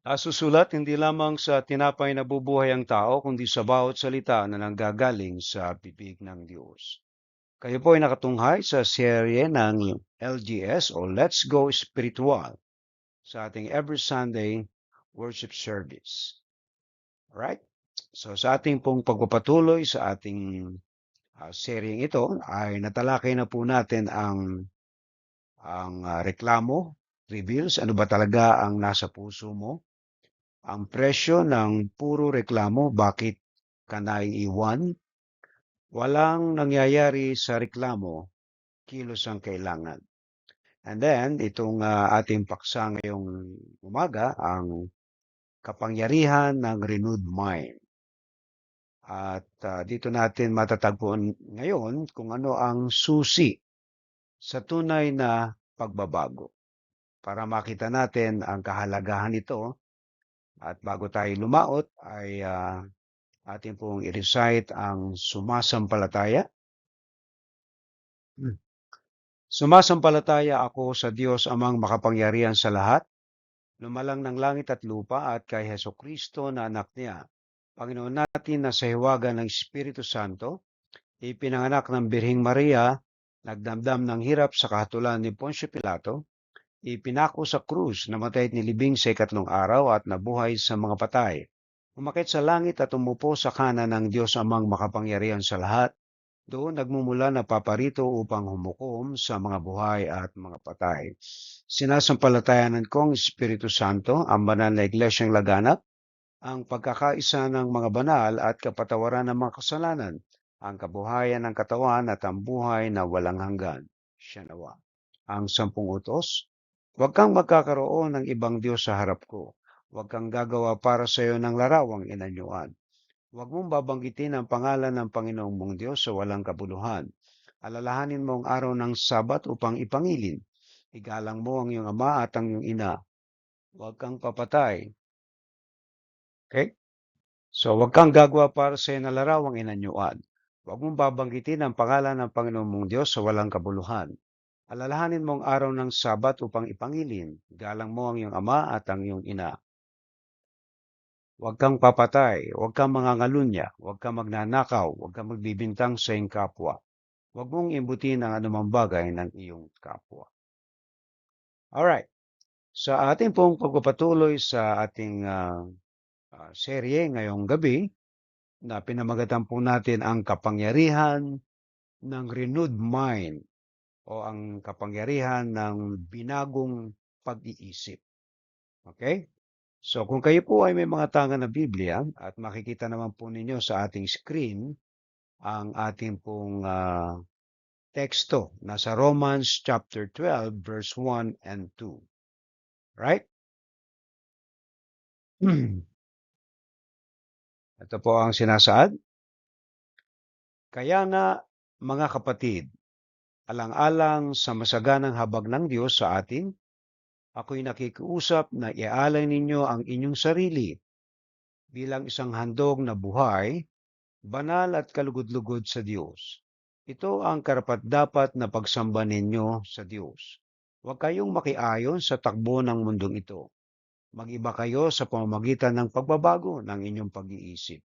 Susulat hindi lamang sa tinapay na bubuhay ang tao, kundi sa bawat salita na nanggagaling sa bibig ng Diyos. Kayo po ay nakatunghay sa serye ng LGS o Let's Go Spiritual sa ating every Sunday worship service. Alright? So sa ating pong pagpapatuloy sa ating seryeng ito ay natalakay na po natin ang reklamo, reveals, ano ba talaga ang nasa puso mo. Ang presyo ng puro reklamo, bakit ka naiiwan? Walang nangyayari sa reklamo, kilos ang kailangan. And then, itong ating paksa ngayong umaga, ang kapangyarihan ng renewed mind. At dito natin matatagpuan ngayon kung ano ang susi sa tunay na pagbabago. Para makita natin ang kahalagahan nito at bago tayo lumaot ay atin pong i-recite ang sumasampalataya. Sumasampalataya ako sa Diyos amang makapangyarihan sa lahat, lumalang ng langit at lupa at kay Hesukristo na anak niya, Panginoon natin na sa hiwaga ng Espiritu Santo, ipinanganak ng Birhing Maria, nagdamdam ng hirap sa kahatulan ni Poncio Pilato, ipinako sa krus, namatay at nilibing sa ikatlong araw at nabuhay sa mga patay. Umakit sa langit at umupo sa kanan ng Diyos amang makapangyarihan sa lahat, doon nagmumula na paparito upang humukom sa mga buhay at mga patay. Sinasampalatayanan ko ang Espiritu Santo, ang banal na iglesyang laganap, ang pagkakaisa ng mga banal at kapatawaran ng mga kasalanan, ang kabuhayan ng katawan at ang buhay na walang hanggan. Siya nawa. Ang 10 utos, huwag kang magkakaroon ng ibang Diyos sa harap ko. Huwag kang gagawa para sa iyo ng larawang inanyuan. Huwag mong babanggitin ang pangalan ng Panginoong mong Diyos sa walang kabuluhan. Alalahanin mo ang araw ng Sabat upang ipangilin. Igalang mo ang iyong ama at ang iyong ina. Huwag kang papatay. Okay? So, huwag kang gagawa para sa iyo na larawang inanyuan. Huwag mong babanggitin ang pangalan ng Panginoong mong Diyos sa walang kabuluhan. Alalahanin mo ang araw ng Sabat upang ipangilin. Galang mo ang iyong ama at ang iyong ina. Huwag kang papatay, huwag kang mangangalunya, huwag kang magnanakaw, huwag kang magbibintang sa iyong kapwa. Huwag mong imbutin ang anumang bagay ng iyong kapwa. Alright, sa ating pong pagpapatuloy sa ating serye ngayong gabi, na pinamagatan po natin ang kapangyarihan ng renewed mind o ang kapangyarihan ng binagong pag-iisip. Okay? So kung kayo po ay may mga tanga na Biblia at makikita naman po ninyo sa ating screen ang ating pong teksto. Nasa Romans chapter 12 verse 1 and 2. Right? Ito po ang sinasaad. Kaya nga, mga kapatid, alang-alang sa masaganang habag ng Diyos sa atin, ako'y nakikiusap na ialay ninyo ang inyong sarili bilang isang handog na buhay, banal at kalugod-lugod sa Diyos. Ito ang karapat-dapat na pagsamba ninyo sa Diyos. Huwag kayong makiayon sa takbo ng mundong ito. Mag-iba kayo sa pamamagitan ng pagbabago ng inyong pag-iisip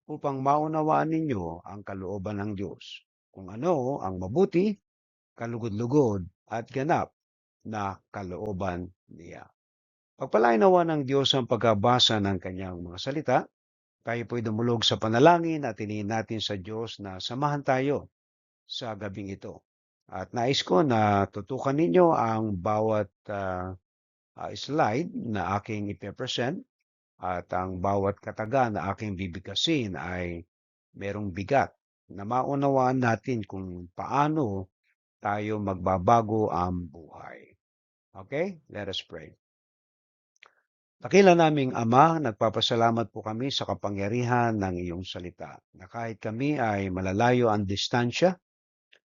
upang maunawaan ninyo ang kalooban ng Diyos, kung ano ang mabuti, kalugod-lugod at ganap na kalooban niya. Pagpalain nawa ng Diyos ang pagkabasa ng kanyang mga salita. Tayo po'y dumulog sa panalangin at tingin natin sa Diyos na samahan tayo sa gabing ito. At nais ko na tutukan ninyo ang bawat slide na aking ipepresent at ang bawat kataga na aking bibigkasin ay merong bigat na maunawaan natin kung paano tayo magbabago ang buhay. Okay? Let us pray. Dakila naming Ama, nagpapasalamat po kami sa kapangyarihan ng iyong salita, na kahit kami ay malalayo ang distansya,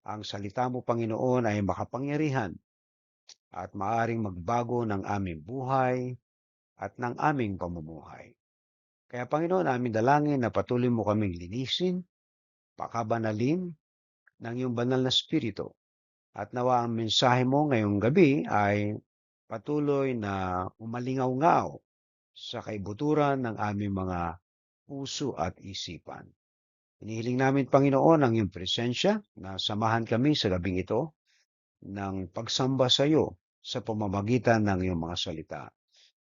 ang salita mo, Panginoon, ay makapangyarihan at maaring magbago ng aming buhay at ng aming pamumuhay. Kaya Panginoon, aming dalangin na patuloy mo kaming linisin, pakabanalin ng iyong banal na spirito. At nawa ang mensahe mo ngayong gabi ay patuloy na umalingaw-ngaw sa kaibuturan ng aming mga puso at isipan. Hinihiling namin, Panginoon, ang iyong presensya na samahan kami sa gabing ito ng pagsamba sa iyo sa pamamagitan ng iyong mga salita.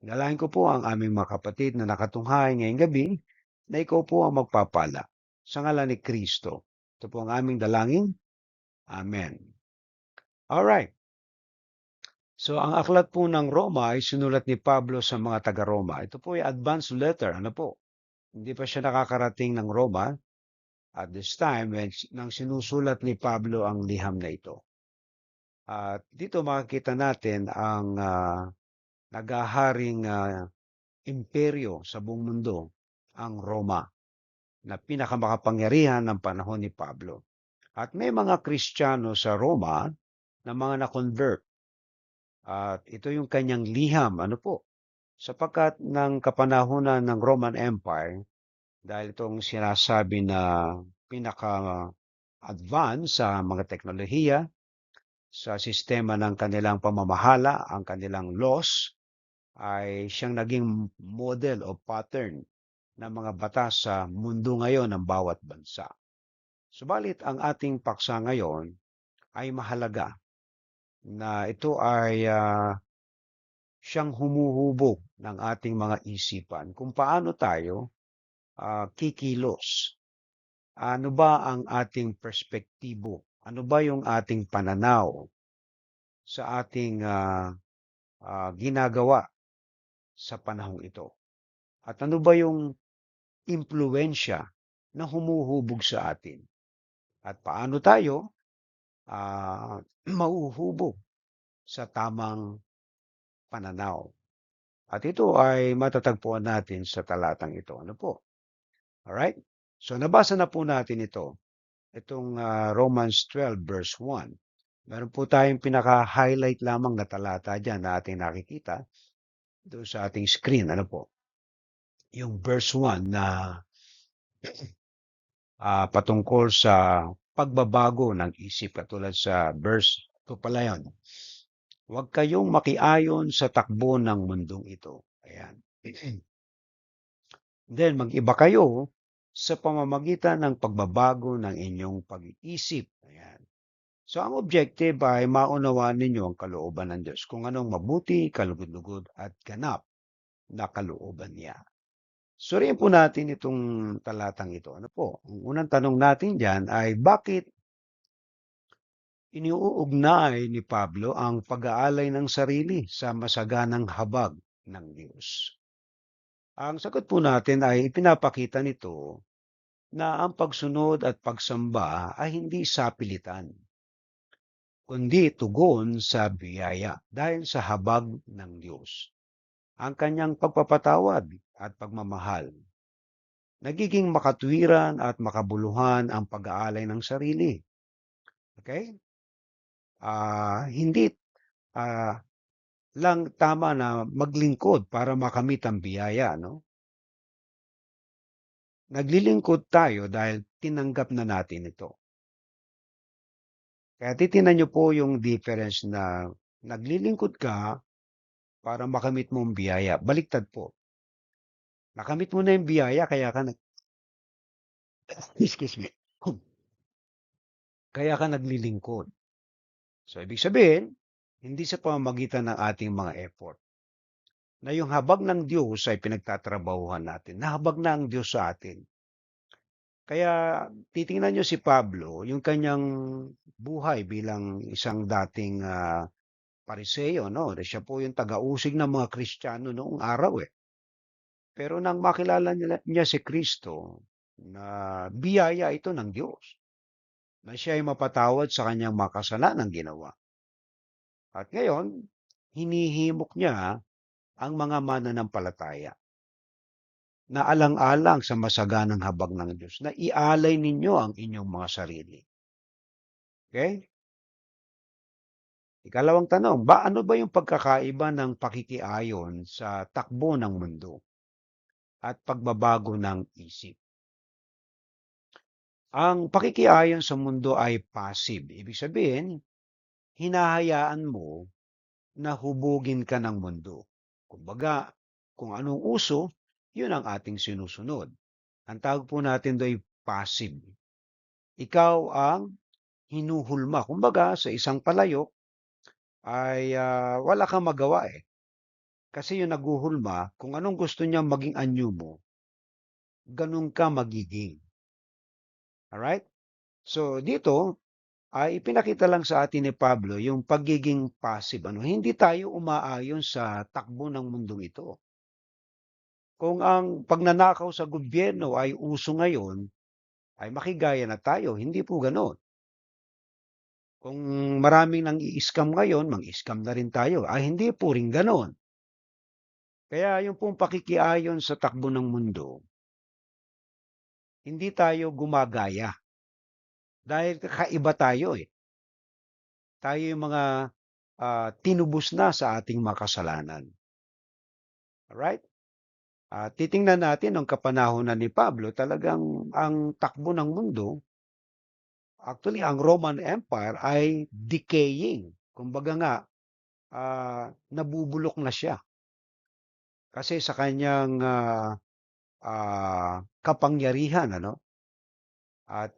Inalahin ko po ang aming mga kapatid na nakatunghay ngayong gabi na ikaw po ang magpapala. Sa ngalan ni Kristo. Ito po ang aming dalangin. Amen. Alright. So, ang aklat po ng Roma ay sinulat ni Pablo sa mga taga-Roma. Ito po ay advance letter. Ano po? Hindi pa siya nakakarating ng Roma at this time nang sinusulat ni Pablo ang liham na ito. At dito makikita natin ang nagaharing imperyo sa buong mundo, ang Roma, na pinakamakapangyarihan ng panahon ni Pablo. At may mga Kristiyano sa Roma na mga na-convert. At ito yung kanyang liham, ano po, sapagkat ng kapanahunan ng Roman Empire, dahil itong sinasabi na pinaka-advance sa mga teknolohiya, sa sistema ng kanilang pamamahala, ang kanilang laws, ay siyang naging model o pattern ng mga batas sa mundo ngayon ng bawat bansa. Subalit ang ating paksa ngayon ay mahalaga na ito ay siyang humuhubog ng ating mga isipan kung paano tayo kikilos. Ano ba ang ating perspektibo? Ano ba yung ating pananaw sa ating ginagawa sa panahong ito? At ano ba yung impluensya na humuhubog sa atin? At paano tayo mauhubog sa tamang pananaw? At ito ay matatagpuan natin sa talatang ito. Ano po? Alright? So nabasa na po natin ito. Itong Romans 12 verse 1. Meron po tayong pinaka-highlight lamang na talata dyan na ating nakikita doon sa ating screen. Ano po? Yung verse 1 na patungkol sa pagbabago ng isip. Katulad sa verse 2 pala yun. Huwag kayong makiayon sa takbo ng mundong ito. Ayan. Then, mag-iba kayo sa pamamagitan ng pagbabago ng inyong pag-iisip. Ayan. So, ang objective ay maunawaan ninyo ang kalooban ng Diyos, kung anong mabuti, kalugod-lugod, at ganap na kalooban niya. Suriin po natin itong talatang ito. Ano po? Ang unang tanong natin dyan ay bakit iniuugnay ni Pablo ang pag-aalay ng sarili sa masaganang habag ng Diyos? Ang sagot po natin ay ipinapakita nito na ang pagsunod at pagsamba ay hindi sapilitan, kundi tugon sa biyaya dahil sa habag ng Diyos. Ang kanyang pagpapatawad at pagmamahal. Nagiging makatwiran at makabuluhan ang pag-aalay ng sarili. Okay? Hindi ah, lang tama na maglingkod para makamit ang biyaya, no? Naglilingkod tayo dahil tinanggap na natin ito. Kaya titingnan niyo po yung difference na naglilingkod ka para makamit mo ang biyaya. Baliktad po. Nakamit mo na yung biyaya kaya ka excuse me. Kaya ka naglilingkod. So ibig sabihin, hindi sa pamamagitan ng ating mga effort. Na yung habag ng Diyos ay pinagtatrabahuhan natin. Nahabag na ang Diyos sa atin. Kaya titingnan niyo si Pablo, yung kanyang buhay bilang isang dating Pariseo, no? Siya po yung taga-usig ng mga Kristiyano noong araw eh. Pero nang makilala niya si Kristo, na biyaya ito ng Diyos, na siya ay mapatawad sa kanyang mga kasalanang ginawa. At ngayon, hinihimok niya ang mga mananampalataya na alang-alang sa masaganang habag ng Diyos, na ialay ninyo ang inyong mga sarili. Okay? Ikalawang tanong, ano ba yung pagkakaiba ng pakikiayon sa takbo ng mundo at pagbabago ng isip? Ang pakikiayon sa mundo ay passive. Ibig sabihin, hinahayaan mo na hubugin ka ng mundo. Kumbaga, Kung anong uso, yun ang ating sinusunod. Ang tawag po natin do'y passive. Ikaw ang hinuhulma. Kumbaga, sa isang palayok ay wala kang magawa eh. Kasi yung naghuhulma, kung anong gusto niya maging anyo mo, ganun ka magiging. Alright? So dito, ay ipinakita lang sa atin ni Pablo yung pagiging passive. Hindi tayo umaayon sa takbo ng mundong ito. Kung ang pagnanakaw sa gobyerno ay uso ngayon, ay makigaya na tayo. Hindi po gano'n. Kung maraming nang i-scam ngayon, mang-scam na rin tayo. Ay hindi po rin gano'n. Kaya yung pong pakikiayon sa takbo ng mundo, hindi tayo gumagaya. Dahil kakaiba tayo eh. Tayo yung mga tinubos na sa ating makasalanan. Alright? Titingnan natin ang kapanahunan ni Pablo, talagang ang takbo ng mundo, actually ang Roman Empire ay decaying. Kumbaga nga, nabubulok na siya. Kasi sa kanyang kapangyarihan, at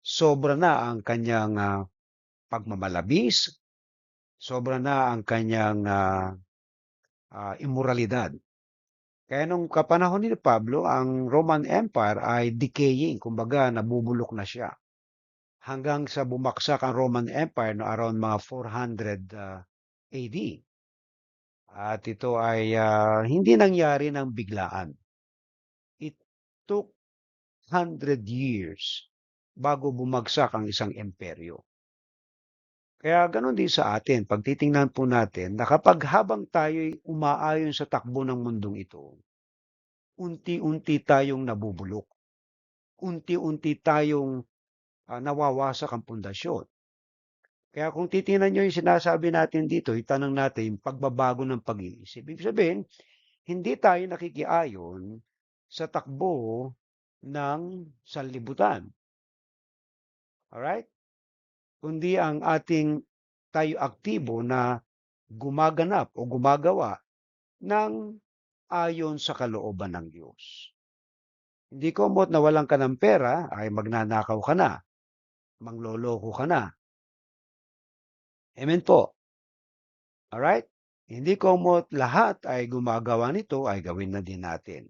sobra na ang kanyang pagmamalabis, sobra na ang kanyang immoralidad. Kaya nung kapanahon ni Pablo, ang Roman Empire ay decaying, kumbaga nabubulok na siya. Hanggang sa bumaksak ang Roman Empire no around mga 400 AD. At ito ay hindi nangyari ng biglaan. It took 100 years bago bumagsak ang isang imperyo. Kaya ganoon din sa atin, pag titingnan po natin na kapag habang tayo'y umaayon sa takbo ng mundong ito, unti-unti tayong nabubulok. Unti-unti tayong nawawasak ang pundasyon. Kaya kung titingnan nyo yung sinasabi natin dito, itanong natin yung pagbabago ng pag-iisip. Ibig sabihin, hindi tayo nakikiayon sa takbo ng sanlibutan. Alright? Kundi ang ating tayo aktibo na gumaganap o gumagawa ng ayon sa kalooban ng Diyos. Hindi komot na walang ka ng pera ay magnanakaw ka na, mangloloko ka na. Amen po. Alright? Hindi komot lahat ay gumagawa nito ay gawin na din natin.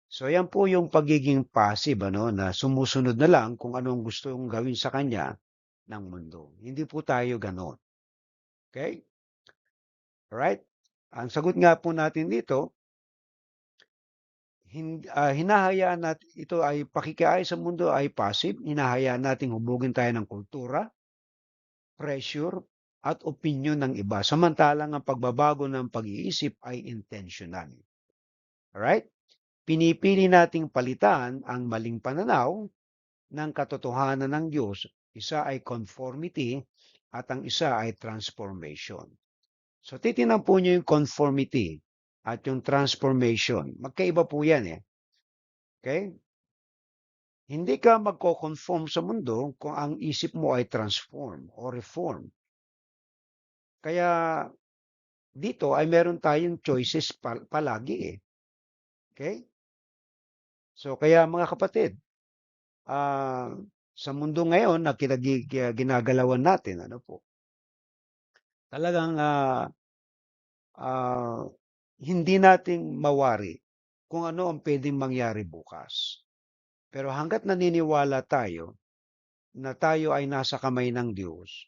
So yan po yung pagiging passive na sumusunod na lang kung anong gustong gawin sa kanya ng mundo. Hindi po tayo ganon. Okay? Alright? Ang sagot nga po natin dito, hinahayaan natin ito ay pakikiayon sa mundo ay passive, hinahayaan nating hubugin tayo ng kultura, pressure, at opinyon ng iba. Samantalang ang pagbabago ng pag-iisip ay intentional. Alright? Pinipili nating palitan ang maling pananaw ng katotohanan ng Diyos. Isa ay conformity at ang isa ay transformation. So titingnan po niyo yung conformity at yung transformation. Magkaiba po yan eh. Okay? Hindi ka magko-conform sa mundo kung ang isip mo ay transform o reform. Kaya dito ay meron tayong choices palagi eh. Okay? So kaya mga kapatid, sa mundo ngayon na ginagalawan natin, talagang hindi nating mawari kung ano ang pwedeng mangyari bukas. Pero hangga't naniniwala tayo na tayo ay nasa kamay ng Diyos,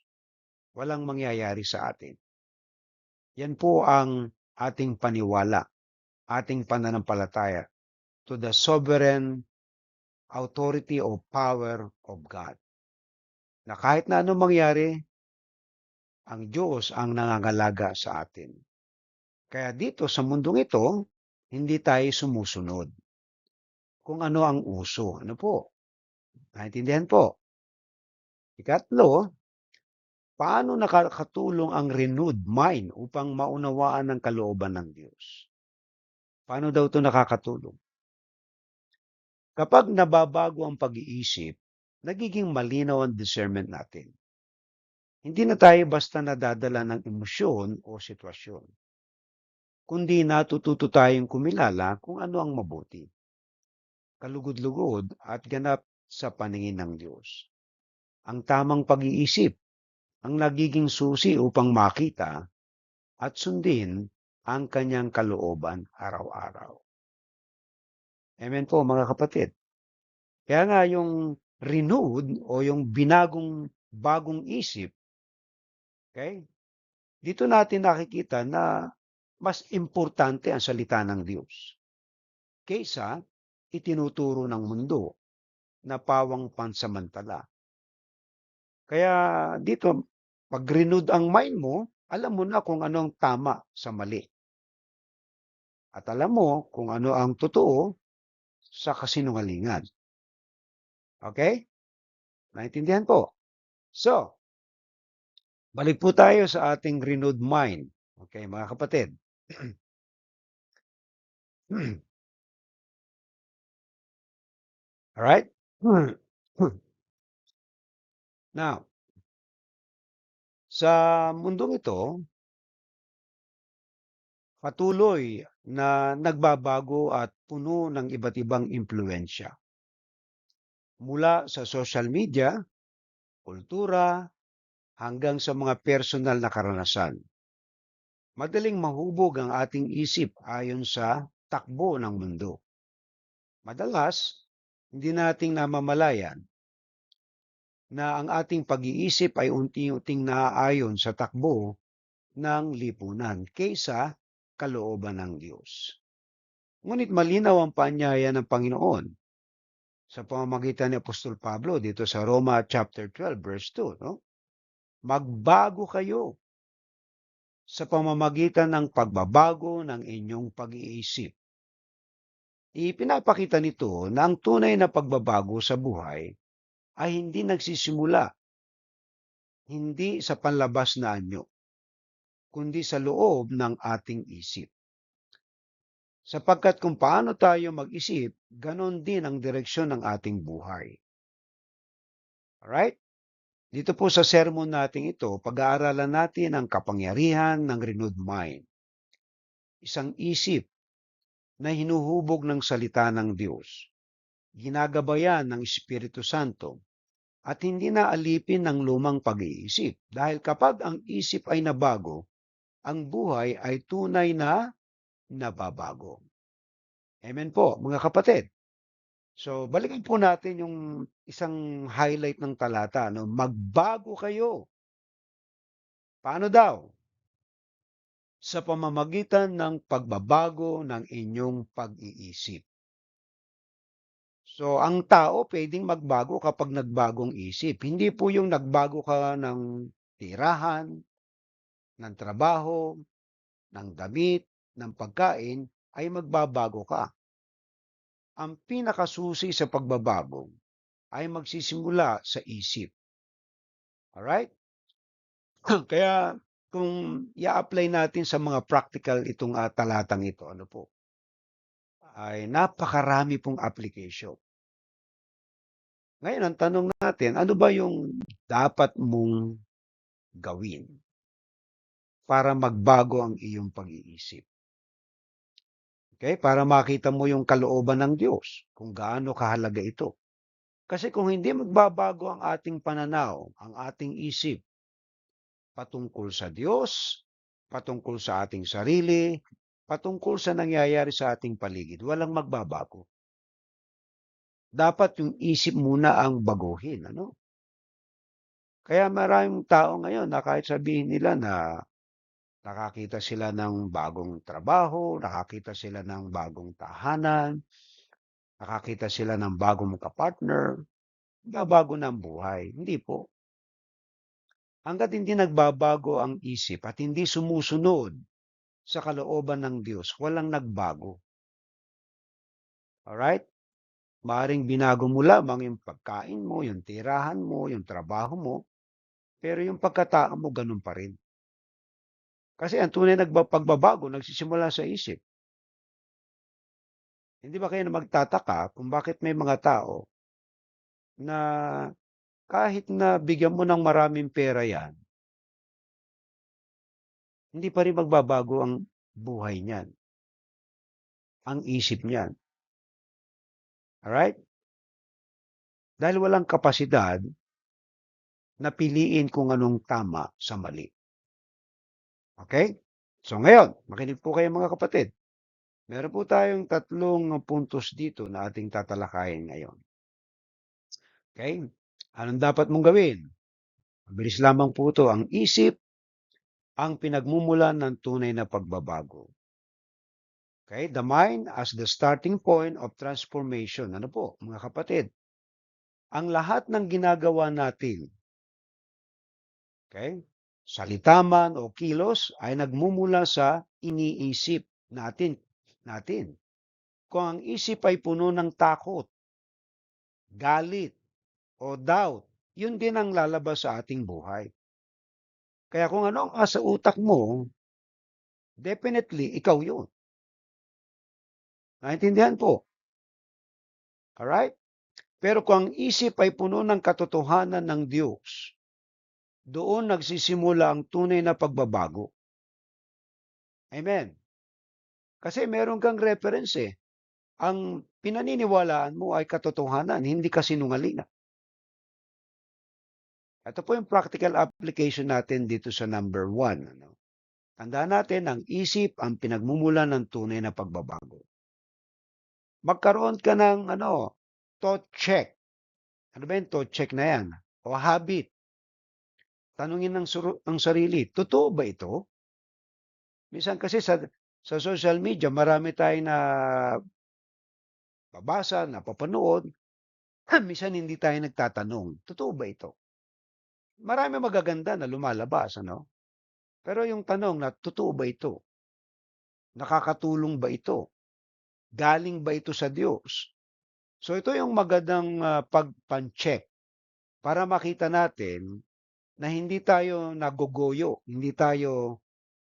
walang mangyayari sa atin. Yan po ang ating paniwala, ating pananampalataya to the sovereign authority or power of God. Na kahit na anong mangyari, ang Diyos ang nangangalaga sa atin. Kaya dito sa mundong ito, hindi tayo sumusunod kung ano ang uso. Ano po? Naintindihan po. Ikatlo, paano nakakatulong ang renewed mind upang maunawaan ang kalooban ng Diyos? Paano daw ito nakakatulong? Kapag nababago ang pag-iisip, nagiging malinaw ang discernment natin. Hindi na tayo basta nadadala ng emosyon o sitwasyon. kundi natututo tayong kumilala kung ano ang mabuti, kalugod-lugod at ganap sa paningin ng Diyos. Ang tamang pag-iisip ang nagiging susi upang makita at sundin ang kanyang kalooban araw-araw. Amen po mga kapatid. Kaya nga yung renewed o yung bagong isip, okay? Dito natin nakikita na mas importante ang salita ng Diyos kaysa itinuturo ng mundo na pawang pansamantala. Kaya dito, pag renewed ang mind mo, alam mo na kung ano ang tama sa mali. At alam mo kung ano ang totoo sa kasinungalingan. Okay? Naintindihan po? So, balik po tayo sa ating renewed mind. Okay, mga kapatid. Alright? Now, sa mundong ito, patuloy na nagbabago at puno ng iba't ibang impluensya. Mula sa social media, kultura, hanggang sa mga personal na karanasan. Madaling mahubog ang ating isip ayon sa takbo ng mundo. Madalas, hindi nating namamalayan na ang ating pag-iisip ay unti-unting naaayon sa takbo ng lipunan kaysa kalooban ng Diyos. Ngunit malinaw ang paanyaya ng Panginoon sa pamamagitan ni Apostol Pablo dito sa Roma chapter 12 verse 2, no? Magbago kayo sa pamamagitan ng pagbabago ng inyong pag-iisip. Ipinapakita nito na ang tunay na pagbabago sa buhay ay hindi nagsisimula hindi sa panlabas na anyo, kundi sa loob ng ating isip. Sapagkat kung paano tayo mag-isip, ganon din ang direksyon ng ating buhay. Alright? Dito po sa sermon natin ito, pag-aaralan natin ang kapangyarihan ng renewed mind. Isang isip na hinuhubog ng salita ng Diyos, ginagabayan ng Espiritu Santo, at hindi na alipin ng lumang pag-iisip. Dahil kapag ang isip ay nabago, ang buhay ay tunay na nababago. Amen po, mga kapatid. So, balikan po natin yung isang highlight ng talata, no? Magbago kayo. Paano daw? Sa pamamagitan ng pagbabago ng inyong pag-iisip. So, ang tao pwedeng magbago kapag nagbagong isip. Hindi po yung nagbago ka ng tirahan, ng trabaho, ng damit, ng pagkain, ay magbabago ka. Ang pinakasusi sa pagbabago ay magsisimula sa isip. Alright? Kaya kung i-apply natin sa mga practical itong talatang ito, ano po, ay napakarami pong application. Ngayon, ang tanong natin, ano ba yung dapat mong gawin para magbago ang iyong pag-iisip? Okay? Para makita mo yung kalooban ng Diyos, kung gaano kahalaga ito. Kasi kung hindi magbabago ang ating pananaw, ang ating isip, patungkol sa Diyos, patungkol sa ating sarili, patungkol sa nangyayari sa ating paligid, walang magbabago. Dapat yung isip muna ang baguhin, ano? Kaya maraming tao ngayon na kahit sabihin nila na nakakita sila ng bagong trabaho, nakakita sila ng bagong tahanan, nakakita sila ng bagong kapartner, babago na ang buhay. Hindi po. Hangga't hindi nagbabago ang isip at hindi sumusunod sa kalooban ng Diyos, walang nagbago. Alright? Maaaring binago mo lamang yung pagkain mo, yung tirahan mo, yung trabaho mo, pero yung pagkatao mo ganun pa rin. Kasi ang tunay na pagbabago nagsisimula sa isip. Hindi ba kayo na magtataka kung bakit may mga tao na kahit na bigyan mo ng maraming pera yan, hindi pa rin magbabago ang buhay niyan, ang isip niyan. Alright? Dahil walang kapasidad na piliin kung anong tama sa mali. Okay? So ngayon, makinig po kayo mga kapatid. Meron po tayong tatlong puntos dito na ating tatalakayin ngayon. Okay? Anong dapat mong gawin? Mabilis lamang po ito. Ang isip ang pinagmumulan ng tunay na pagbabago. Okay? The mind as the starting point of transformation. Ano po, mga kapatid? Ang lahat ng ginagawa natin, okay? Salita man o kilos ay nagmumula sa iniisip natin. Kung ang isip ay puno ng takot, galit, o doubt, yun din ang lalabas sa ating buhay. Kaya kung ano ang asa utak mo, definitely ikaw yun. Naintindihan po? Alright? Pero kung ang isip ay puno ng katotohanan ng Diyos, doon nagsisimula ang tunay na pagbabago. Amen. Kasi meron kang reference eh. Ang pinaniniwalaan mo ay katotohanan, hindi kasinungalingan. Ito po yung practical application natin dito sa number 1. Ano? Tandaan natin, ang isip ang pinagmumulan ng tunay na pagbabago. Magkaroon ka ng thought check. Ano ba yung thought check na yan? O habit. Tanungin ang sarili, totoo ba ito? Minsan kasi sa social media, marami tayong na babasa, napapanood. Minsan hindi tayo nagtatanong, totoo ba ito? Marami magaganda na lumalabas, ano? Pero yung tanong na, totoo ba ito? Nakakatulong ba ito? Galing ba ito sa Diyos? So ito yung magandang pagpan-check para makita natin na hindi tayo nagogoyo, hindi tayo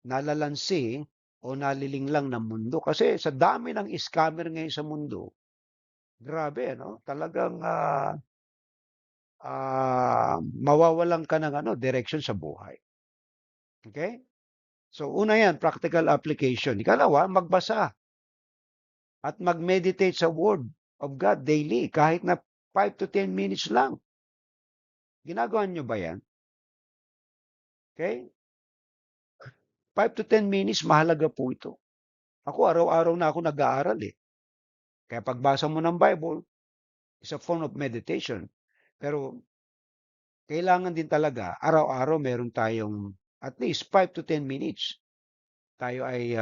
nalalansi o nalilinglang ng mundo. Kasi sa dami ng scammer ngayon sa mundo, grabe, no? Talagang mawawalan ka ng direction sa buhay. Okay? So una yan, practical application. Ikalawa, magbasa at mag-meditate sa Word of God daily, kahit na 5 to 10 minutes lang. Ginagawa nyo ba yan? Okay? 5 to 10 minutes, mahalaga po ito. Ako, araw-araw na ako nag-aaral eh. Kaya pagbasa mo ng Bible, is a form of meditation. Pero kailangan din talaga, araw-araw meron tayong at least 5 to 10 minutes. Tayo ay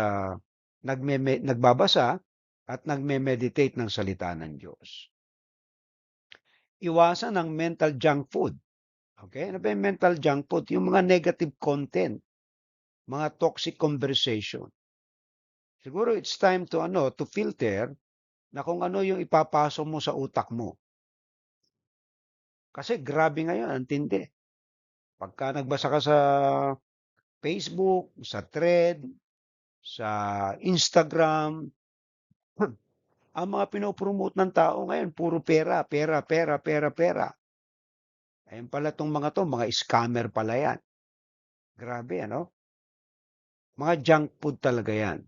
nagbabasa at nagme-meditate ng salita ng Diyos. Iwasan ang mental junk food. Okay? Ano ba yung mental junk food? Yung mga negative content, mga toxic conversation. Siguro it's time to filter na kung ano yung ipapasok mo sa utak mo. Kasi grabe ngayon, ang tindi. Pagka nagbasa ka sa Facebook, sa Thread, sa Instagram, ang mga pinopromote ng tao ngayon, puro pera, pera, pera, pera, pera. Ayun pala tong mga to, mga scammer pala yan. Grabe, ano? Mga junk food talaga yan.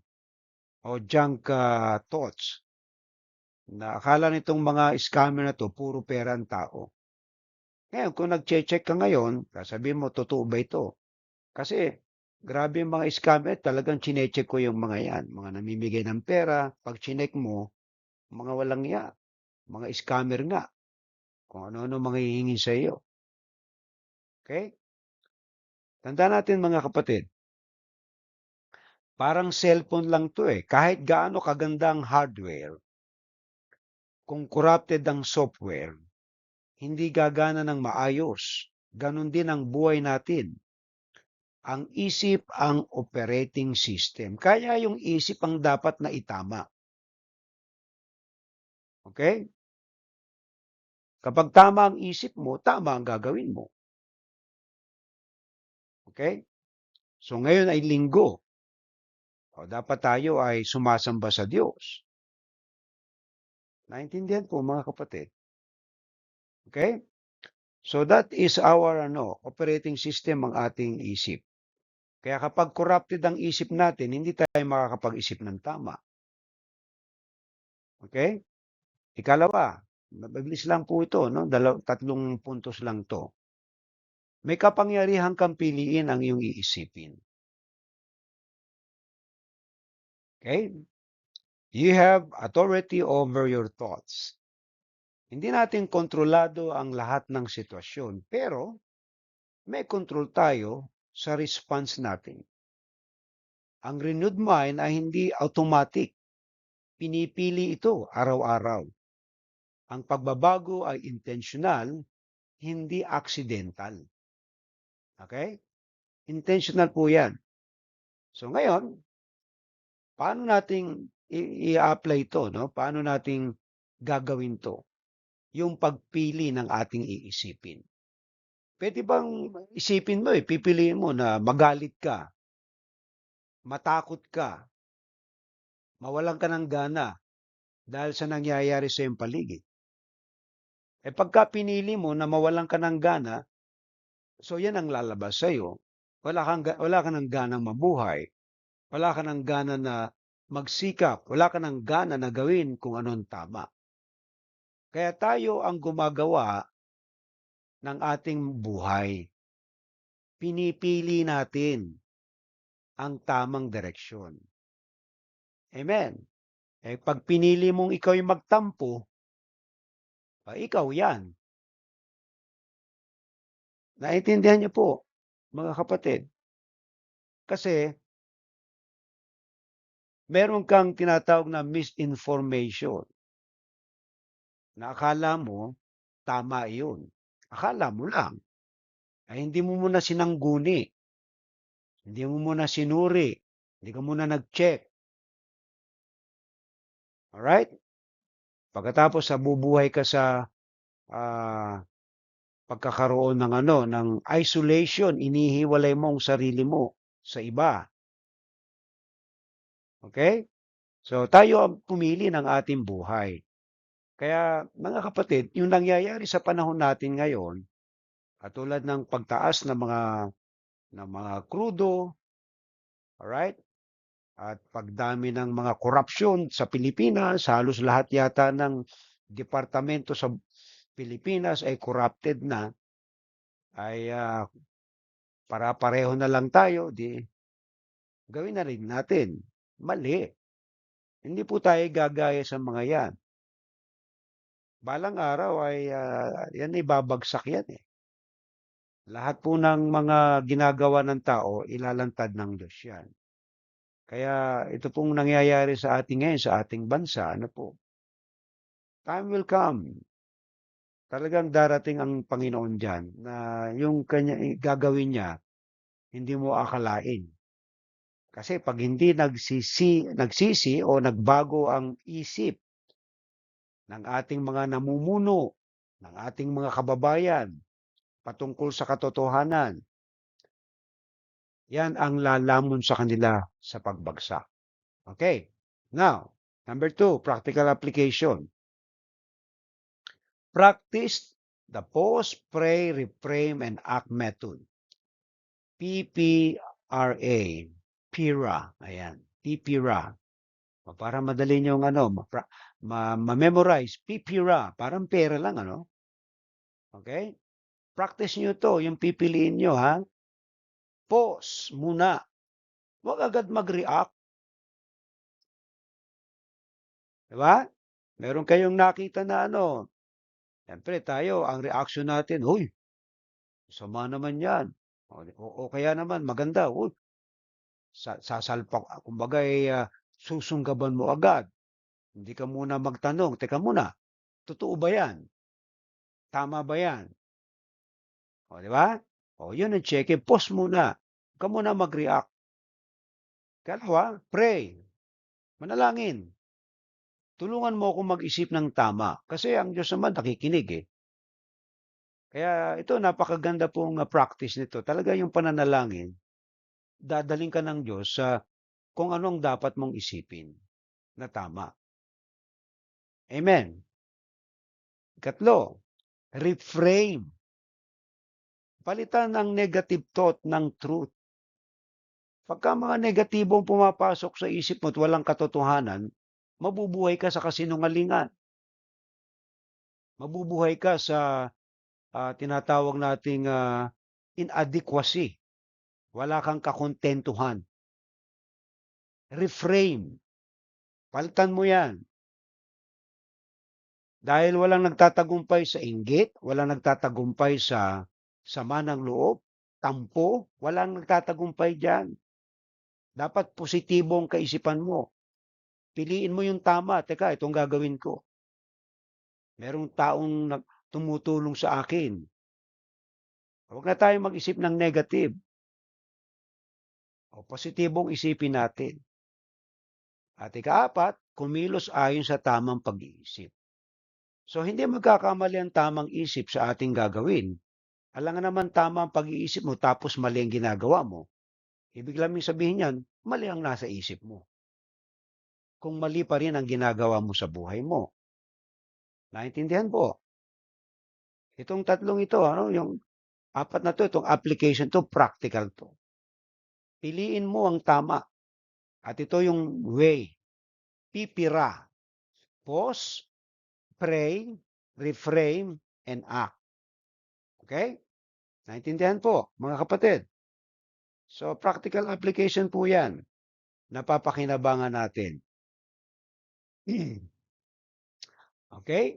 O junk thoughts. Na akala nitong mga scammer na to, puro pera ang tao. Ngayon, kung nag-check ka ngayon, sasabihin mo, totoo ba ito? Kasi, grabe yung mga scammer, talagang chinecheck ko yung mga yan. Mga namimigay ng pera, pag chinek mo, mga walang ya, mga scammer nga. Kung ano-ano mga hihingi sa iyo. Okay? Tandaan natin mga kapatid, parang cellphone lang to eh. Kahit gaano kaganda ang hardware, kung corrupted ang software, hindi gagana ng maayos. Ganon din ang buhay natin. Ang isip ang operating system. Kaya yung isip ang dapat na itama. Okay? Kapag tama ang isip mo, tama ang gagawin mo. Okay? So ngayon ay linggo. O, dapat tayo ay sumasamba sa Diyos. Naintindihan po mga kapatid. Okay? So that is our operating system ang ating isip. Kaya kapag corrupted ang isip natin, hindi tayo makakapag-isip ng tama. Okay? Ikalawa, mabilis lang po ito, no? Tatlong puntos lang to. May kapangyarihan kang piliin ang iyong iisipin. Okay? You have authority over your thoughts. Hindi natin kontrolado ang lahat ng sitwasyon, pero may control tayo sa response natin. Ang renewed mind ay hindi automatic. Pinipili ito araw-araw. Ang pagbabago ay intentional, hindi accidental. Okay? Intentional po yan. So ngayon, paano nating i-apply ito? No? Paano nating gagawin to? Yung pagpili ng ating iisipin. Pwede bang isipin mo, pipiliin mo na magalit ka, matakot ka, mawalan ka ng gana dahil sa nangyayari sa iyong paligid. Pagka pinili mo na mawalan ka ng gana, so yan ang lalabas sa iyo. Wala ka ng ganang mabuhay. Wala ka ng gana na magsikap. Wala ka ng gana na gawin kung anong tama. Kaya tayo ang gumagawa ng ating buhay. Pinipili natin ang tamang direksyon. Amen. Pag pinili mong ikaw yung magtampo, ikaw yan. Naintindihan niyo po, mga kapatid. Kasi, meron kang tinatawag na misinformation na akala mo tama iyon. Akala mo lang. Ay hindi mo muna sinangguni. Hindi mo muna sinuri. Hindi ka muna nag-check. Alright? Pagkatapos bubuhay ka sa ah, pagkakaroon ng ng isolation, inihiwalay mo ang sarili mo sa iba. Okay? So tayo ang pumili ng ating buhay. Kaya mga kapatid, yung nangyayari sa panahon natin ngayon, katulad ng pagtaas ng mga krudo, alright? At pagdami ng mga korupsyon sa Pilipinas, halos lahat yata ng departamento sa Pilipinas ay corrupted na, ay para-pareho na lang tayo, di gawin na rin natin. Mali. Hindi po tayo gagaya sa mga yan. Balang araw ay yan ay babagsak yan eh. Lahat po ng mga ginagawa ng tao, ilalantad ng Diyos yan. Kaya ito pong nangyayari sa ating ngayon, sa ating bansa, ano po, time will come. Talagang darating ang Panginoon diyan na yung kanya gagawin niya, hindi mo akalain. Kasi pag hindi nagsisi o nagbago ang isip ng ating mga namumuno, ng ating mga kababayan patungkol sa katotohanan, yan ang lalamon sa kanila sa pagbagsak. Okay. Now, number 2, practical application. Practice the pause, pray, reframe, and act method. PPRA. PIRA. Ayan. PPRA. Para madali niyong ma-memorize. PPRA. Parang pera lang, Okay? Practice niyo to, yung pipiliin niyo, ha? Pause muna. Huwag agad mag-react. Diba? Meron kayong nakita na siyempre tayo, ang reaction natin, "Uy, sama naman yan." O kaya naman, maganda, "Uy, sasalpak." Kumbaga, susunggaban mo agad. Hindi ka muna magtanong, "Teka muna, totoo ba yan? Tama ba yan?" O, di ba? O, yun ang check. Pause muna. Huwag ka muna mag-react. Kalawa, pray. Manalangin. Tulungan mo akong mag-isip ng tama. Kasi ang Diyos naman nakikinig eh. Kaya ito, napakaganda pong practice nito. Talaga yung pananalangin, dadaling ka ng Diyos sa kung anong dapat mong isipin na tama. Amen. Ikatlo, reframe. Palitan ng negative thought ng truth. Pagka mga negatibong pumapasok sa isip mo at walang katotohanan, mabubuhay ka sa kasinungalingan. Mabubuhay ka sa tinatawag nating inadequacy. Wala kang kakontentuhan. Reframe. Palitan mo yan. Dahil walang nagtatagumpay sa inggit, walang nagtatagumpay sa sama ng loob, tampo, walang nagtatagumpay dyan. Dapat positibong kaisipan mo. Piliin mo yung tama. Teka, itong gagawin ko. Merong taong tumutulong sa akin. Huwag na tayo mag-isip ng negative. O positibong isipin natin. At ikaapat, kumilos ayon sa tamang pag-iisip. So hindi magkakamali ang tamang isip sa ating gagawin. Alangan naman tama ang pag-iisip mo tapos mali ang ginagawa mo. Ibig lamang sabihin yan, mali ang nasa isip mo. Kung mali pa rin ang ginagawa mo sa buhay mo. Naintindihan po? Itong tatlong ito, yung apat na to, itong application to, practical to. Piliin mo ang tama. At ito yung way. Pipira. Pause, pray, reframe, and act. Okay? Naintindihan po, mga kapatid. So, practical application po yan. Napapakinabangan natin. Okay?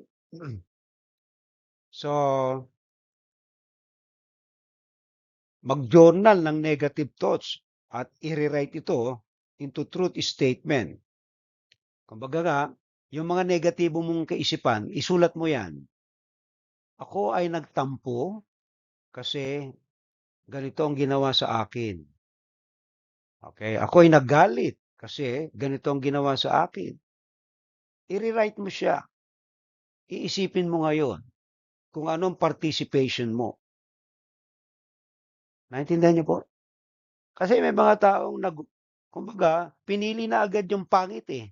So, mag-journal ng negative thoughts at i-rewrite ito into truth statement. Kumbaga nga, yung mga negatibo mong kaisipan, isulat mo yan. Ako ay nagtampo kasi ganito ang ginawa sa akin. Okay? Ako ay naggalit kasi ganito ang ginawa sa akin. I-rewrite mo siya. Iisipin mo ngayon kung anong participation mo. Naintindihan niyo po? Kasi may mga taong kumbaga, pinili na agad yung pangit eh.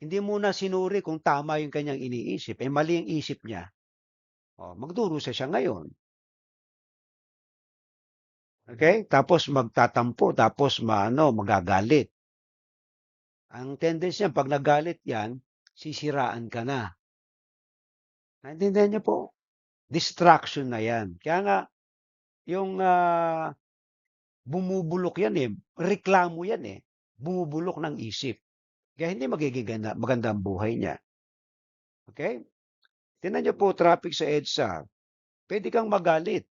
Hindi muna sinuri kung tama yung kanyang iniisip. Eh, mali yung isip niya. O, magdurusa siya ngayon. Okay? Tapos magtatampo, tapos magagalit. Ang tendency niya, pag nagalit yan, sisiraan ka na. Naintindihan niyo po? Distraction na yan. Kaya nga, yung bumubulok yan eh. Reklamo yan eh. Bumubulok ng isip. Kaya hindi magiging maganda ang buhay niya. Okay? Tingnan niyo po traffic sa EDSA. Pwede kang magalit.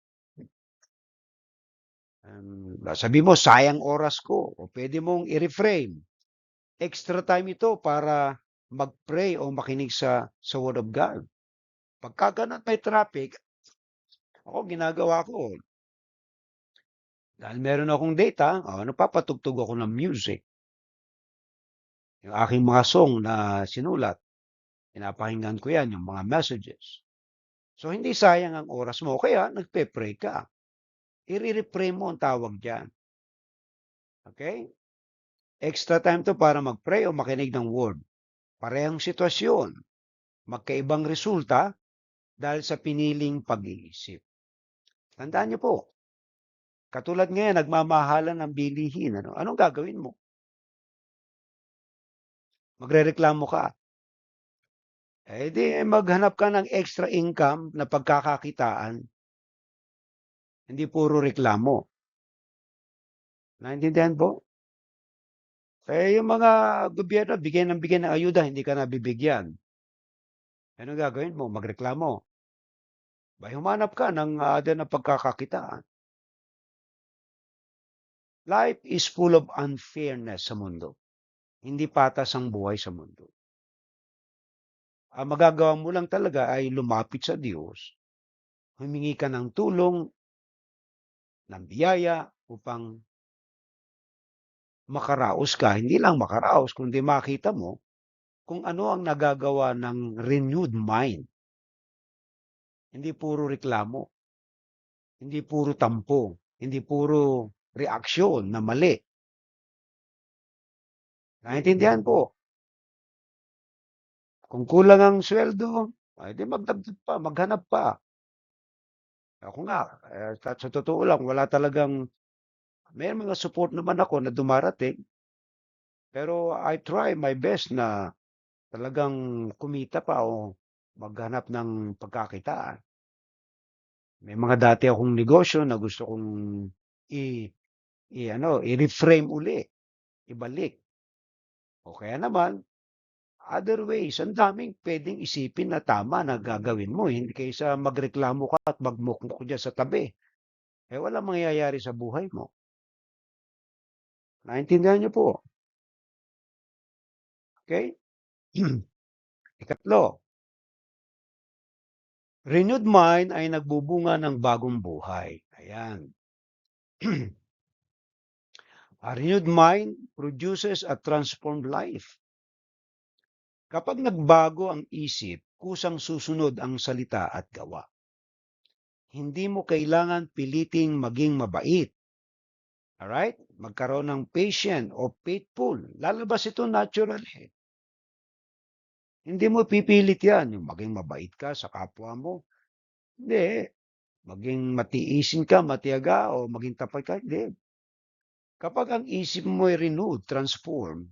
Sabi mo, sayang oras ko. O pwede mong i-reframe. Extra time ito para mag-pray o makinig sa Word of God. Pagka ganun may traffic, ako ginagawa ko. Dahil meron akong data, napapatugtog ako ng music. Yung aking mga song na sinulat, pinapakinggan ko yan, yung mga messages. So, hindi sayang ang oras mo. Kaya, nagpe-pray ka. I-reframe mo ang tawag dyan. Okay? Extra time to para mag-pray o makinig ng word. Parehong sitwasyon. Magkaibang resulta dahil sa piniling pag-iisip. Tandaan niyo po, katulad ngayon, nagmamahalan ng bilihin. Anong gagawin mo? Magrereklamo ka. Eh di maghanap ka ng extra income na pagkakakitaan. Hindi puro reklamo. Naintindihan po? Eh yung mga gobyerno, bigyan ng ayuda, hindi ka nabibigyan. Anong gagawin mo? Magreklamo. Humanap ka ng other na pagkakakitaan. Life is full of unfairness sa mundo. Hindi patas ang buhay sa mundo. Ang magagawa mo lang talaga ay lumapit sa Diyos, humingi ka ng tulong, ng biyaya upang makaraos ka. Hindi lang makaraos, kundi makita mo kung ano ang nagagawa ng renewed mind. Hindi puro reklamo, hindi puro tampo, hindi puro reaksyon na mali. Naintindihan po? Kung kulang ang sweldo, ay di magdagdag pa, maghanap pa. Ako nga, sa totoo lang, wala talagang May mga support naman ako na dumarating, pero I try my best na talagang kumita pa o maghanap ng pagkakitaan. May mga dati akong negosyo na gusto kong i i-reframe uli, ibalik. O kaya naman, other ways, ang daming puwedeng isipin na tama na gagawin mo, hindi kaysa magreklamo ka at magmukmok diyan sa tabi. Eh, walang mangyayari sa buhay mo. Naintindihan niyo po, okey? Ikatlo, renewed mind ay nagbubunga ng bagong buhay, ayan. A renewed mind produces a transformed life. Kapag nagbago ang isip, kusang susunod ang salita at gawa. Hindi mo kailangan piliting maging mabait. Alright? Magkaroon ng patient o faithful. Lalabas ito natural eh. Hindi mo pipilit yan. Yung maging mabait ka sa kapwa mo. Hindi. Maging matiisin ka, matiyaga, o maging tapat ka. Hindi. Kapag ang isip mo ay renewed, transform,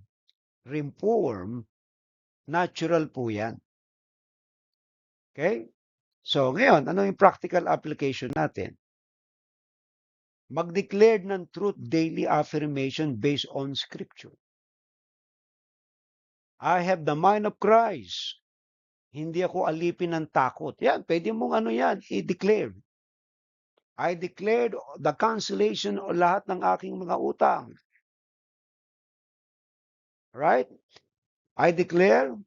reform, natural po yan. Okay? So, ngayon, ano yung practical application natin? Mag-declare ng truth daily affirmation based on scripture. I have the mind of Christ. Hindi ako alipin ng takot. Yan, pwede mong ano yan, i-declare. I declared the cancellation o lahat ng aking mga utang. Right? I declare,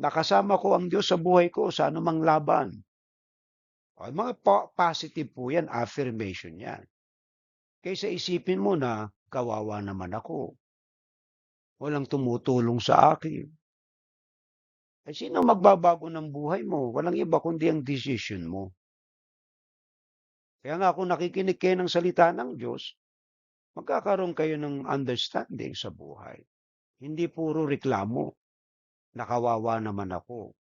nakasama ko ang Diyos sa buhay ko sa anumang laban. O, mga positive po yan, affirmation yan. Kaysa isipin mo na, kawawa naman ako. Walang tumutulong sa akin. Eh, sino magbabago ng buhay mo? Walang iba kundi ang decision mo. Kaya nga kung nakikinig kayo ng salita ng Diyos, magkakaroon kayo ng understanding sa buhay. Hindi puro reklamo, nakawawa naman ako.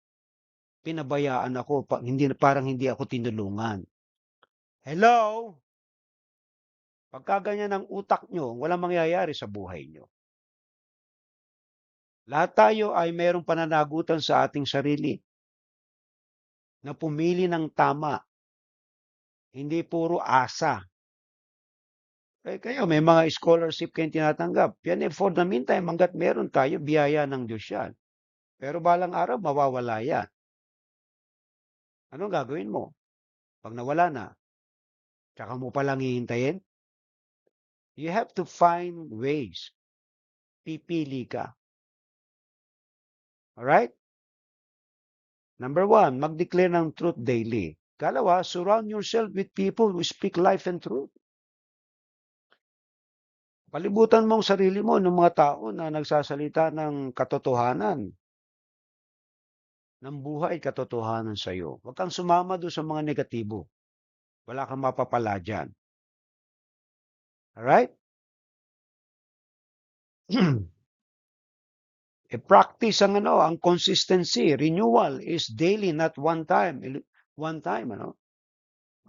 Pinabayaan ako, parang hindi ako tinulungan. Hello? Pagka ganyan ang utak nyo, walang mangyayari sa buhay nyo. Lahat tayo ay mayroong pananagutan sa ating sarili na pumili ng tama, hindi puro asa. Eh, kayo, may mga scholarship kayong tinatanggap. Yan eh, for the meantime, hanggat meron tayo, biyaya ng Diyos yan. Pero balang araw, mawawala yan. Anong gagawin mo? Pag nawala na, tsaka mo palang hihintayin? You have to find ways. Pipili ka. Alright? Number one, mag-declare ng truth daily. Kalawa, surround yourself with people who speak life and truth. Palibutan mo ang sarili mo ng mga tao na nagsasalita ng katotohanan, ng buhay katotohanan sa iyo. Huwag kang sumama doon sa mga negatibo. Wala kang mapapala dyan. Alright? I-practice ang consistency. Renewal is daily, not one time. One time,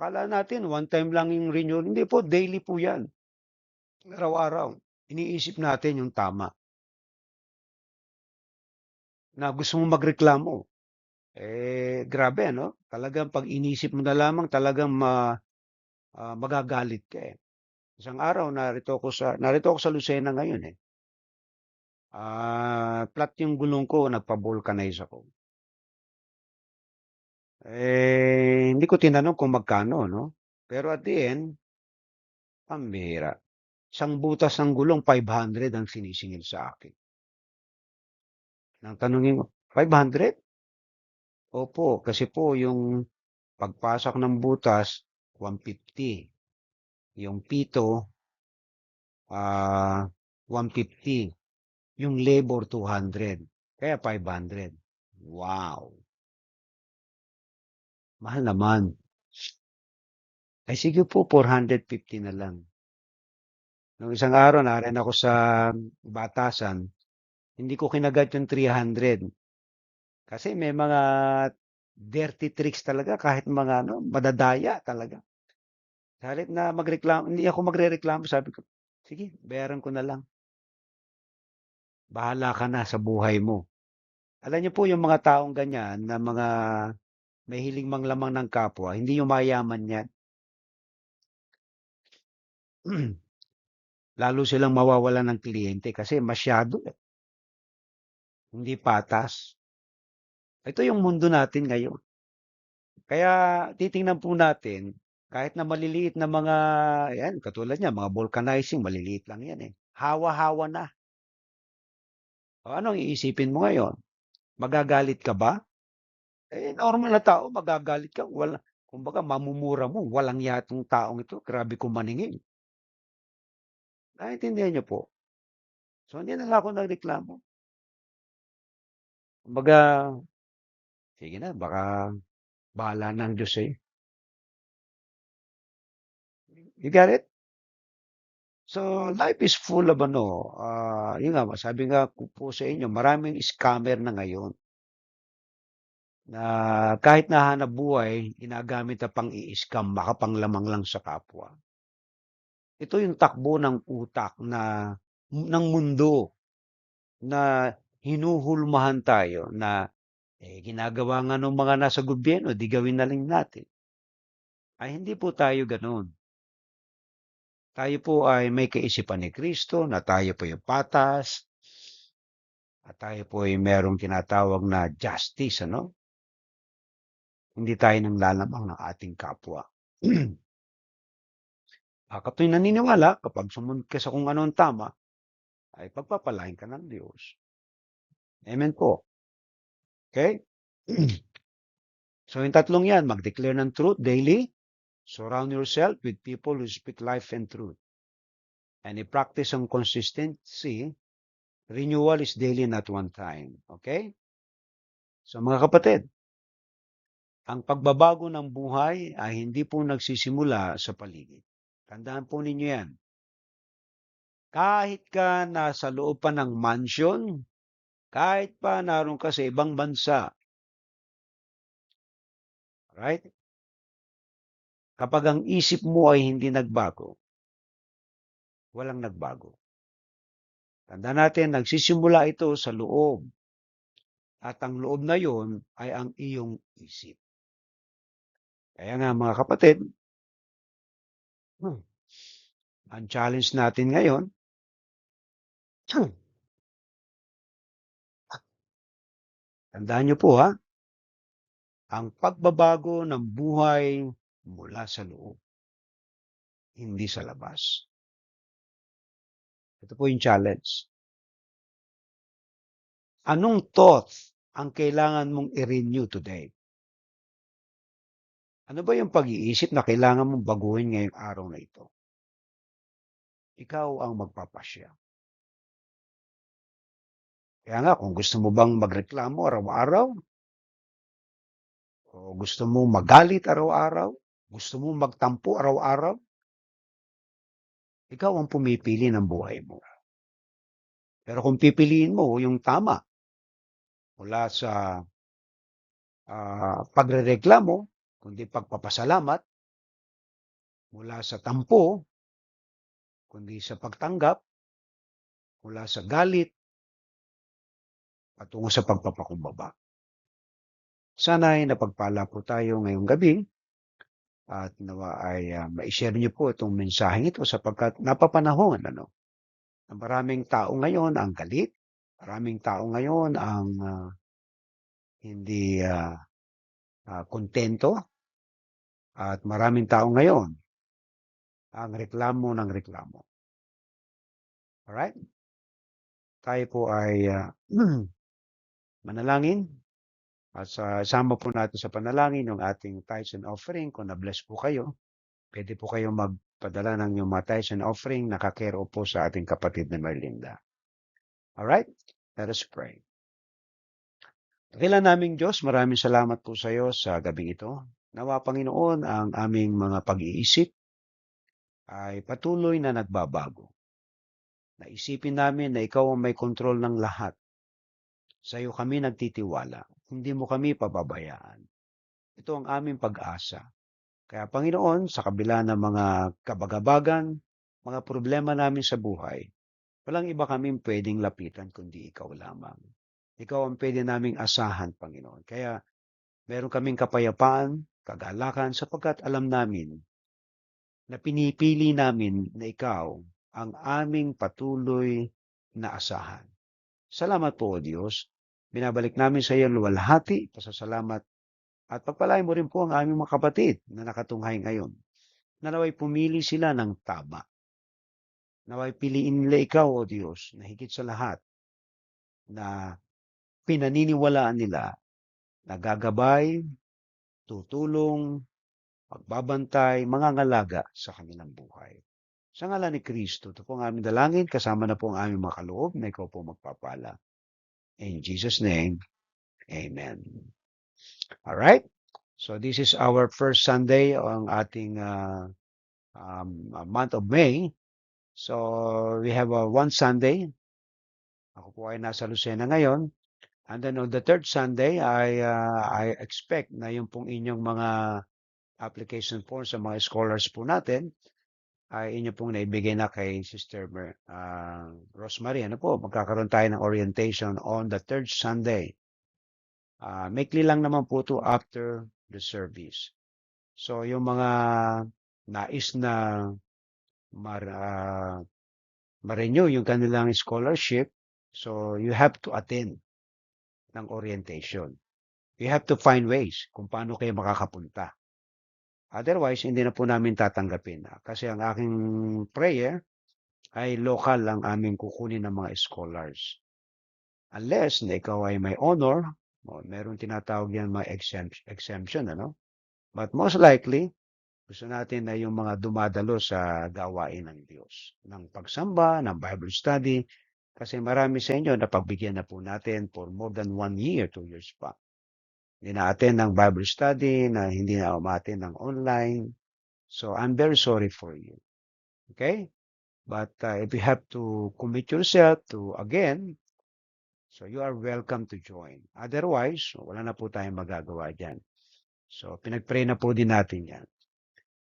Akala natin, one time lang yung renewal. Hindi po, daily po yan. Araw-araw. Iniisip natin yung tama. Na gusto mo magreklamo. Eh, grabe, Talagang pag inisip mo na lamang, talagang magagalit ka eh. Isang araw, narito ako sa Lucena ngayon eh. Flat yung gulong ko, nagpa-vulcanize ako. Eh, hindi ko tinanong kung magkano, no? Pero at the end, pambihira. Isang butas ng gulong, 500 ang sinisingil sa akin. Nang tanungin ko, 500? Opo, kasi po yung pagpasok ng butas, 150. Yung pito, 150. Yung labor, 200. Kaya 500. Wow! Mahal naman. Ay sige po, 450 na lang. Nung isang araw, narin ako sa Batasan, hindi ko kinagat yung 300. Kasi may mga dirty tricks talaga, kahit mga madadaya talaga. Sa halip na magreklamo, hindi ako magrereklamo, sabi ko, Sige, bayaran ko na lang. Bahala ka na sa buhay mo. Alam niyo po yung mga taong ganyan na mga may hiling manglamang ng kapwa, hindi yung mayaman yan. Lalo silang mawawalan ng kliyente kasi masyado hindi patas. Ito yung mundo natin ngayon. Kaya titingnan po natin, kahit na maliliit na mga, yan, katulad niya, mga vulcanizing, maliliit lang yan eh. Hawa-hawa na. O anong iisipin mo ngayon? Magagalit ka ba? Eh, normal na tao, magagalit ka. Wala, kumbaga, mamumura mo. Walang yatong taong ito. Grabe kong maningil. Naintindihan niyo po. So, hindi na lang ako nagreklamo. Kumbaga, sige na, baka bahala ng Diyos sa'yo. You get it? So, life is full of ano, yun nga, sabi nga ko po sa inyo, maraming scammer na ngayon na kahit nahanap buhay, ginagamit na pang i-scam, makapanglamang lang sa kapwa. Ito yung takbo ng utak ng mundo na hinuhulmahan tayo na ginagawa nga ng mga nasa gobyerno, di gawin na lang natin. Ay hindi po tayo ganoon. Tayo po ay may kaisipan ni Kristo na tayo po yung patas at tayo po ay merong tinatawag na justice, ano? Hindi tayo nang lalamang ng ating kapwa. Kato'y naniniwala kapag sumunod ka sa kung ano ang tama, ay pagpapalain ka ng Diyos. Amen po. Okay? So yung tatlong yan, mag-declare ng truth daily, surround yourself with people who speak life and truth, and i-practice ang consistency. Renewal is daily, not one time. Okay? So mga kapatid, ang pagbabago ng buhay ay hindi po nagsisimula sa paligid. Tandaan po ninyo yan. Kahit ka nasa loob pa ng mansion, kahit pa naroon ka sa ibang bansa, right? Kapag ang isip mo ay hindi nagbago, walang nagbago. Tandaan natin, nagsisimula ito sa loob. At ang loob na yon ay ang iyong isip. Kaya nga mga kapatid, ang challenge natin ngayon, tandaan niyo po ha, ang pagbabago ng buhay mula sa loob, hindi sa labas. Ito po yung challenge. Anong thoughts ang kailangan mong i-renew today? Ano ba yung pag-iisip na kailangan mong baguhin ngayong araw na ito? Ikaw ang magpapasya. Kaya nga, kung gusto mo bang magreklamo araw-araw, o gusto mo magalit araw-araw, gusto mo magtampo araw-araw, ikaw ang pumipili ng buhay mo. Pero kung pipiliin mo yung tama mula sa pagrereklamo, kundi pagpapasalamat, mula sa tampo, kundi sa pagtanggap, mula sa galit, patungo sa pagpapakumbaba. Sana ay napagpala po tayo ngayong gabi at nawa ay ma-share niyo po itong mensaheng ito sapagkat napapanahon na maraming tao ngayon ang galit, maraming tao ngayon ang hindi kontento at maraming tao ngayon ang reklamo ng reklamo. Alright? Tayo po ay manalangin at sama po natin sa panalangin yung ating tithes and offering. Kung na-bless po kayo, pwede po kayo magpadala ng yung mga tithes and offering na kakero po sa ating kapatid na Merlinda. Alright? Let us pray. Dakilan naming Diyos, maraming salamat po sa iyo sa gabing ito. Nawa Panginoon, ang aming mga pag-iisip ay patuloy na nagbabago. Naisipin namin na ikaw ang may kontrol ng lahat. Sa iyo kami nagtitiwala. Hindi mo kami pababayaan. Ito ang aming pag-asa. Kaya Panginoon, sa kabila ng mga kabagabagan, mga problema namin sa buhay, walang iba kaming puwedeng lapitan kundi ikaw lamang. Ikaw ang puwede naming asahan, Panginoon. Kaya meron kaming kapayapaan, kagalakan sapagkat alam namin na pinipili namin na ikaw ang aming patuloy na asahan. Salamat po, O Diyos. Binabalik namin sa iyo ang luwalhati, pasasalamat at pagpalain mo rin po ang aming mga kapatid na nakatunghay ngayon. Na naway pumili sila ng tama. Naway piliin nila ikaw, O Diyos, na higit sa lahat na pinaniniwalaan nila na gagabay, tutulong, magbabantay, mangangalaga sa kanilang buhay. Sa ngalan ni Kristo, ito po ang aming dalangin, kasama na po ang aming mga kaloob na ikaw po magpapala. In Jesus' name, Amen. All right? So this is our first Sunday ang ating month of May. So we have one Sunday. Ako po ay nasa Lucena ngayon. And then on the third Sunday, I expect na yung pong inyong mga application forms sa mga scholars po natin ay inyo pong naibigay na kay Sister Rosemary. Ano po, magkakaroon tayo ng orientation on the third Sunday. Maikli lang naman po ito after the service. So yung mga nais na ma-renew yung kanilang scholarship, so you have to attend ng orientation. You have to find ways kung paano kayo makakapunta. Otherwise, hindi na po namin tatanggapin. Kasi ang aking prayer ay local lang aming kukunin ng mga scholars. Unless na ikaw ay may honor, meron tinatawag yan mga exemption, ano? But most likely, gusto natin na yung mga dumadalo sa gawain ng Diyos, ng pagsamba, ng Bible study, kasi marami sa inyo na pagbigyan na po natin for more than 1 year, 2 years pa. Hindi na attend ng Bible study, na hindi na umattend ng online. So, I'm very sorry for you. Okay? But if you have to commit yourself to, again, so you are welcome to join. Otherwise, wala na po tayong magagawa dyan. So, pinag-pray na po din natin yan.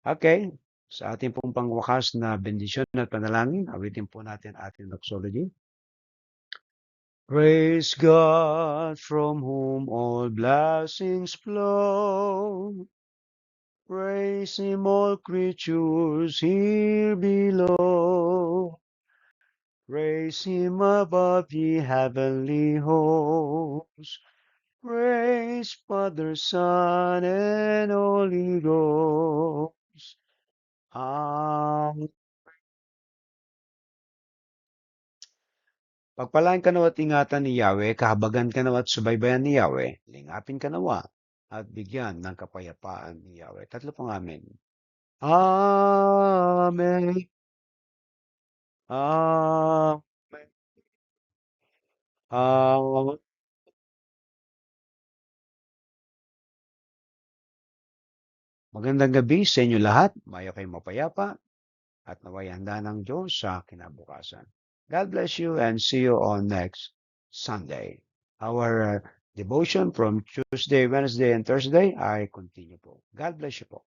Okay? Sa ating pong pangwakas na bendisyon at panalangin, awitin po natin ating doxology. Praise God from whom all blessings flow. Praise Him, all creatures here below. Praise Him above, ye heavenly hosts. Praise Father, Son, and Holy Ghost. Amen. Pagpalain ka nawa at ingatan ni Yahweh, kahabagan ka nawa at subaybayan ni Yahweh, lingapin ka nawa at bigyan ng kapayapaan ni Yahweh. Tatlo pang amen. Amen. Amen. Amen. Magandang gabi sa inyo lahat. Mayo kayong mapayapa at naway handa ng Diyos sa kinabukasan. God bless you and see you on next Sunday. Our devotion from Tuesday, Wednesday, and Thursday ay continue po. God bless you po.